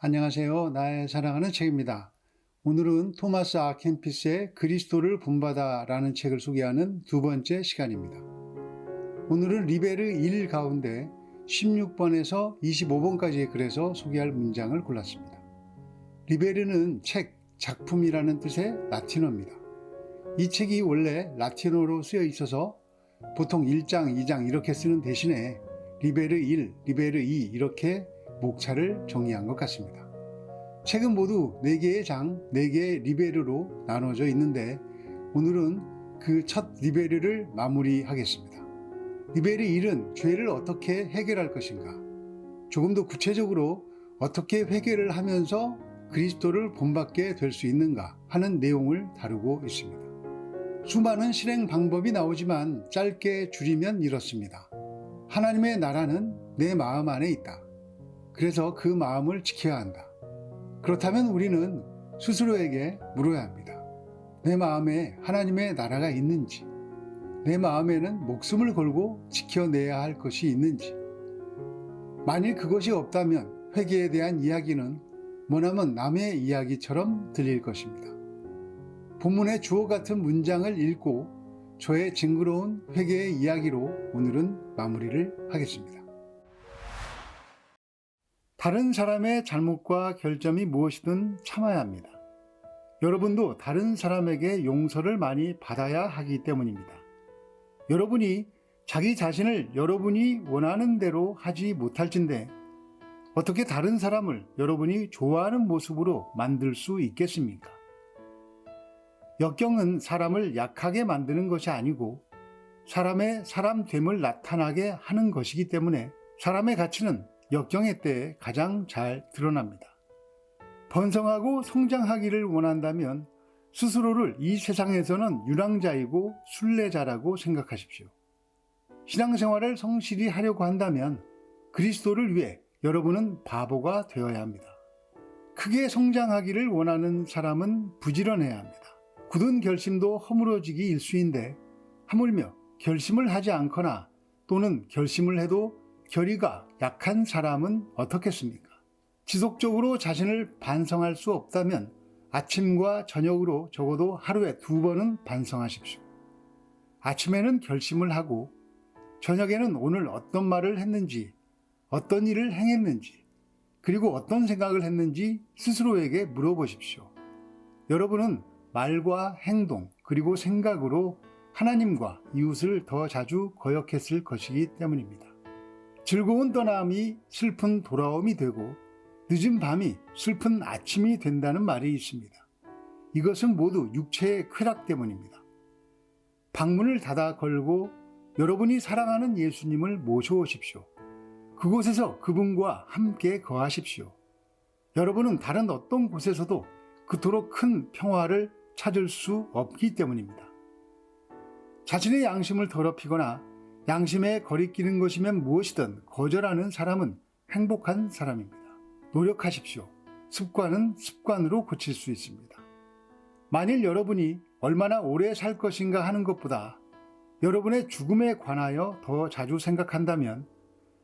안녕하세요. 나의 사랑하는 책입니다. 오늘은 토마스 아 캠피스의 그리스도를 본받아라는 책을 소개하는 두 번째 시간입니다. 오늘은 리베르 1 가운데 16번에서 25번까지의 글에서 소개할 문장을 골랐습니다. 리베르는 책, 작품이라는 뜻의 라틴어입니다. 이 책이 원래 라틴어로 쓰여 있어서 보통 1장, 2장 이렇게 쓰는 대신에 리베르 1, 리베르 2 이렇게 목차를 정리한 것 같습니다. 책은 모두 4개의 장, 4개의 리베르로 나눠져 있는데 오늘은 그 첫 리베르를 마무리하겠습니다. 리베르 1은 죄를 어떻게 해결할 것인가, 조금 더 구체적으로 어떻게 회개를 하면서 그리스도를 본받게 될 수 있는가 하는 내용을 다루고 있습니다. 수많은 실행 방법이 나오지만 짧게 줄이면 이렇습니다. 하나님의 나라는 내 마음 안에 있다. 그래서 그 마음을 지켜야 한다. 그렇다면 우리는 스스로에게 물어야 합니다. 내 마음에 하나님의 나라가 있는지, 내 마음에는 목숨을 걸고 지켜내야 할 것이 있는지. 만일 그것이 없다면 회개에 대한 이야기는 머나먼 남의 이야기처럼 들릴 것입니다. 본문의 주어 같은 문장을 읽고 저의 징그러운 회개의 이야기로 오늘은 마무리를 하겠습니다. 다른 사람의 잘못과 결점이 무엇이든 참아야 합니다. 여러분도 다른 사람에게 용서를 많이 받아야 하기 때문입니다. 여러분이 자기 자신을 여러분이 원하는 대로 하지 못할진데 어떻게 다른 사람을 여러분이 좋아하는 모습으로 만들 수 있겠습니까? 역경은 사람을 약하게 만드는 것이 아니고 사람의 사람됨을 나타나게 하는 것이기 때문에 사람의 가치는 역경의 때에 가장 잘 드러납니다. 번성하고 성장하기를 원한다면 스스로를 이 세상에서는 유랑자이고 순례자라고 생각하십시오. 신앙생활을 성실히 하려고 한다면 그리스도를 위해 여러분은 바보가 되어야 합니다. 크게 성장하기를 원하는 사람은 부지런해야 합니다. 굳은 결심도 허물어지기 일쑤인데 하물며 결심을 하지 않거나 또는 결심을 해도 결의가 약한 사람은 어떻겠습니까? 지속적으로 자신을 반성할 수 없다면 아침과 저녁으로 적어도 하루에 2번은 반성하십시오. 아침에는 결심을 하고 저녁에는 오늘 어떤 말을 했는지, 어떤 일을 행했는지, 그리고 어떤 생각을 했는지 스스로에게 물어보십시오. 여러분은 말과 행동 그리고 생각으로 하나님과 이웃을 더 자주 거역했을 것이기 때문입니다. 즐거운 떠남이 슬픈 돌아옴이 되고 늦은 밤이 슬픈 아침이 된다는 말이 있습니다. 이것은 모두 육체의 쾌락 때문입니다. 방문을 닫아 걸고 여러분이 사랑하는 예수님을 모셔오십시오. 그곳에서 그분과 함께 거하십시오. 여러분은 다른 어떤 곳에서도 그토록 큰 평화를 찾을 수 없기 때문입니다. 자신의 양심을 더럽히거나 양심에 거리끼는 것이면 무엇이든 거절하는 사람은 행복한 사람입니다. 노력하십시오. 습관은 습관으로 고칠 수 있습니다. 만일 여러분이 얼마나 오래 살 것인가 하는 것보다 여러분의 죽음에 관하여 더 자주 생각한다면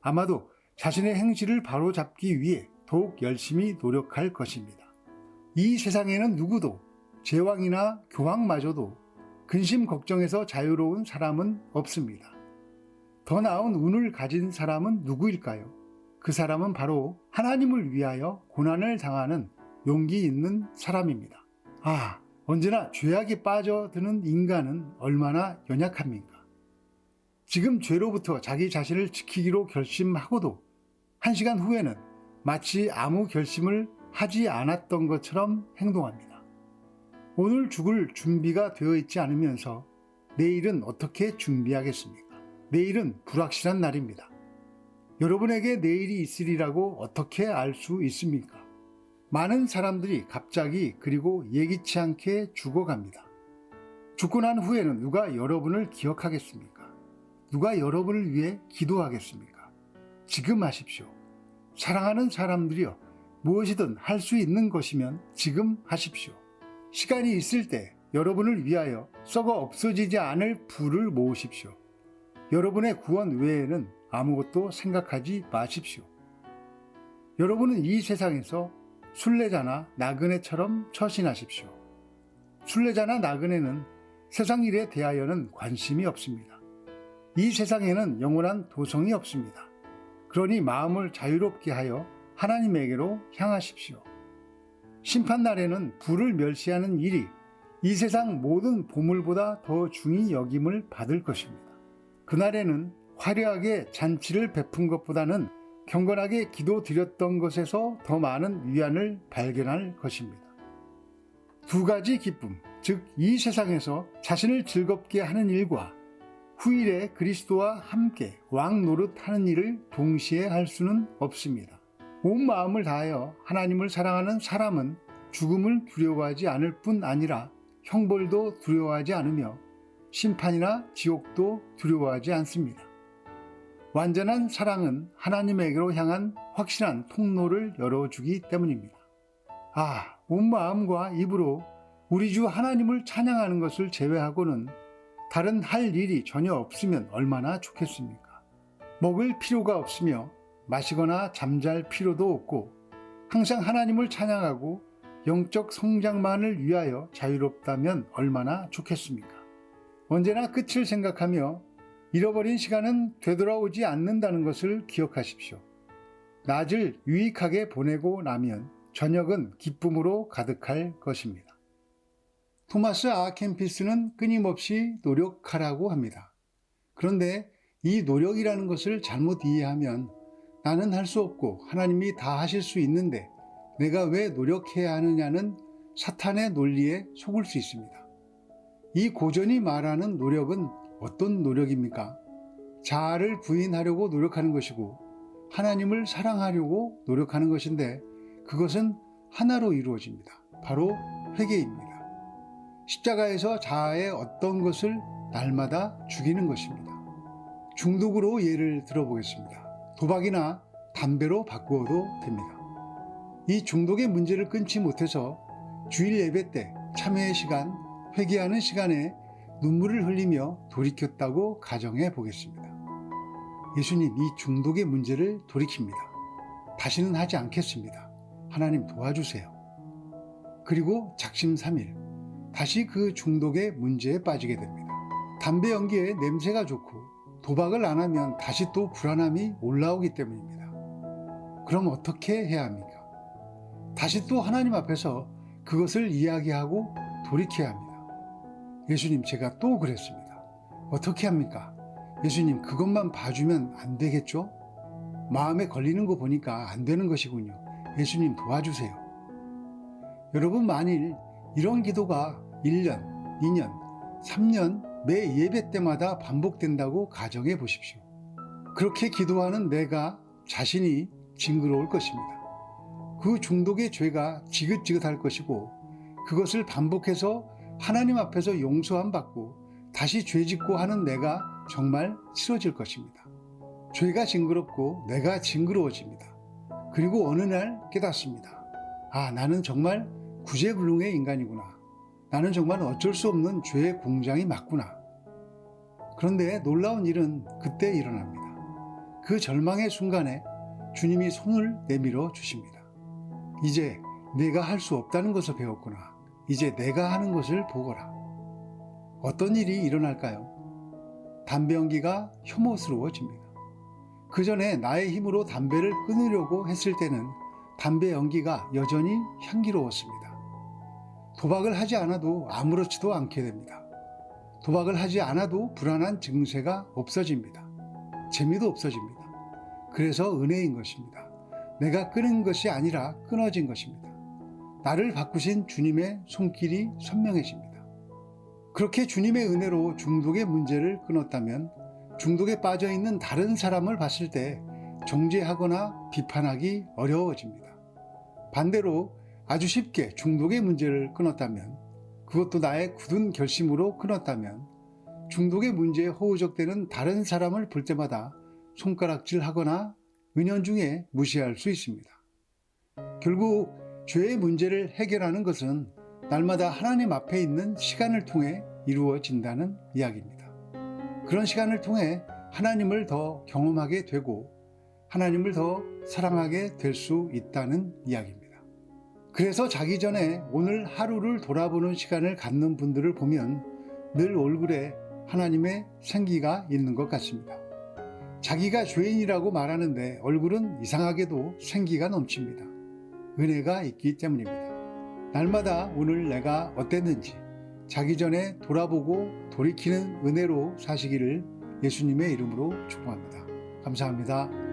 아마도 자신의 행실을 바로잡기 위해 더욱 열심히 노력할 것입니다. 이 세상에는 누구도 제왕이나 교황마저도 근심 걱정에서 자유로운 사람은 없습니다. 더 나은 운을 가진 사람은 누구일까요? 그 사람은 바로 하나님을 위하여 고난을 당하는 용기 있는 사람입니다. 언제나 죄악에 빠져드는 인간은 얼마나 연약합니까? 지금 죄로부터 자기 자신을 지키기로 결심하고도 1시간 후에는 마치 아무 결심을 하지 않았던 것처럼 행동합니다. 오늘 죽을 준비가 되어 있지 않으면서 내일은 어떻게 준비하겠습니까? 내일은 불확실한 날입니다. 여러분에게 내일이 있으리라고 어떻게 알 수 있습니까? 많은 사람들이 갑자기 그리고 예기치 않게 죽어갑니다. 죽고 난 후에는 누가 여러분을 기억하겠습니까? 누가 여러분을 위해 기도하겠습니까? 지금 하십시오. 사랑하는 사람들이여, 무엇이든 할 수 있는 것이면 지금 하십시오. 시간이 있을 때 여러분을 위하여 썩어 없어지지 않을 부를 모으십시오. 여러분의 구원 외에는 아무것도 생각하지 마십시오. 여러분은 이 세상에서 순례자나 나그네처럼 처신하십시오. 순례자나 나그네는 세상 일에 대하여는 관심이 없습니다. 이 세상에는 영원한 도성이 없습니다. 그러니 마음을 자유롭게 하여 하나님에게로 향하십시오. 심판날에는 부를 멸시하는 일이 이 세상 모든 보물보다 더 중히 여김을 받을 것입니다. 그날에는 화려하게 잔치를 베푼 것보다는 경건하게 기도드렸던 것에서 더 많은 위안을 발견할 것입니다. 두 가지 기쁨, 즉 이 세상에서 자신을 즐겁게 하는 일과 후일에 그리스도와 함께 왕 노릇하는 일을 동시에 할 수는 없습니다. 온 마음을 다하여 하나님을 사랑하는 사람은 죽음을 두려워하지 않을 뿐 아니라 형벌도 두려워하지 않으며 심판이나 지옥도 두려워하지 않습니다. 완전한 사랑은 하나님에게로 향한 확실한 통로를 열어주기 때문입니다. 온 마음과 입으로 우리 주 하나님을 찬양하는 것을 제외하고는 다른 할 일이 전혀 없으면 얼마나 좋겠습니까? 먹을 필요가 없으며 마시거나 잠잘 필요도 없고 항상 하나님을 찬양하고 영적 성장만을 위하여 자유롭다면 얼마나 좋겠습니까? 언제나 끝을 생각하며 잃어버린 시간은 되돌아오지 않는다는 것을 기억하십시오. 낮을 유익하게 보내고 나면 저녁은 기쁨으로 가득할 것입니다. 토마스 아 캠피스는 끊임없이 노력하라고 합니다. 그런데 이 노력이라는 것을 잘못 이해하면 나는 할 수 없고 하나님이 다 하실 수 있는데 내가 왜 노력해야 하느냐는 사탄의 논리에 속을 수 있습니다. 이 고전이 말하는 노력은 어떤 노력입니까? 자아를 부인하려고 노력하는 것이고 하나님을 사랑하려고 노력하는 것인데 그것은 하나로 이루어집니다. 바로 회개입니다. 십자가에서 자아의 어떤 것을 날마다 죽이는 것입니다. 중독으로 예를 들어보겠습니다. 도박이나 담배로 바꾸어도 됩니다. 이 중독의 문제를 끊지 못해서 주일 예배 때 참회의 시간, 회개하는 시간에 눈물을 흘리며 돌이켰다고 가정해 보겠습니다. 예수님, 이 중독의 문제를 돌이킵니다. 다시는 하지 않겠습니다. 하나님 도와주세요. 그리고 작심삼일, 다시 그 중독의 문제에 빠지게 됩니다. 담배 연기에 냄새가 좋고 도박을 안 하면 다시 또 불안함이 올라오기 때문입니다. 그럼 어떻게 해야 합니까? 다시 또 하나님 앞에서 그것을 이야기하고 돌이켜야 합니다. 예수님, 제가 또 그랬습니다. 어떻게 합니까? 예수님, 그것만 봐주면 안 되겠죠? 마음에 걸리는 거 보니까 안 되는 것이군요. 예수님 도와주세요. 여러분, 만일 이런 기도가 1년, 2년, 3년 매 예배 때마다 반복된다고 가정해 보십시오. 그렇게 기도하는 내가 자신이 징그러울 것입니다. 그 중독의 죄가 지긋지긋할 것이고 그것을 반복해서 하나님 앞에서 용서함 받고 다시 죄 짓고 하는 내가 정말 싫어질 것입니다. 죄가 징그럽고 내가 징그러워집니다. 그리고 어느 날 깨닫습니다. 나는 정말 구제불능의 인간이구나. 나는 정말 어쩔 수 없는 죄의 공장이 맞구나. 그런데 놀라운 일은 그때 일어납니다. 그 절망의 순간에 주님이 손을 내밀어 주십니다. 이제 내가 할 수 없다는 것을 배웠구나. 이제 내가 하는 것을 보거라. 어떤 일이 일어날까요? 담배 연기가 혐오스러워집니다. 그 전에 나의 힘으로 담배를 끊으려고 했을 때는 담배 연기가 여전히 향기로웠습니다. 도박을 하지 않아도 아무렇지도 않게 됩니다. 도박을 하지 않아도 불안한 증세가 없어집니다. 재미도 없어집니다. 그래서 은혜인 것입니다. 내가 끊은 것이 아니라 끊어진 것입니다. 나를 바꾸신 주님의 손길이 선명해집니다. 그렇게 주님의 은혜로 중독의 문제를 끊었다면 중독에 빠져 있는 다른 사람을 봤을 때 정죄하거나 비판하기 어려워집니다. 반대로 아주 쉽게 중독의 문제를 끊었다면, 그것도 나의 굳은 결심으로 끊었다면 중독의 문제에 호우적대는 다른 사람을 볼 때마다 손가락질하거나 은연중에 무시할 수 있습니다. 결국 죄의 문제를 해결하는 것은 날마다 하나님 앞에 있는 시간을 통해 이루어진다는 이야기입니다. 그런 시간을 통해 하나님을 더 경험하게 되고 하나님을 더 사랑하게 될 수 있다는 이야기입니다. 그래서 자기 전에 오늘 하루를 돌아보는 시간을 갖는 분들을 보면 늘 얼굴에 하나님의 생기가 있는 것 같습니다. 자기가 죄인이라고 말하는데 얼굴은 이상하게도 생기가 넘칩니다. 은혜가 있기 때문입니다. 날마다 오늘 내가 어땠는지 자기 전에 돌아보고 돌이키는 은혜로 사시기를 예수님의 이름으로 축복합니다. 감사합니다.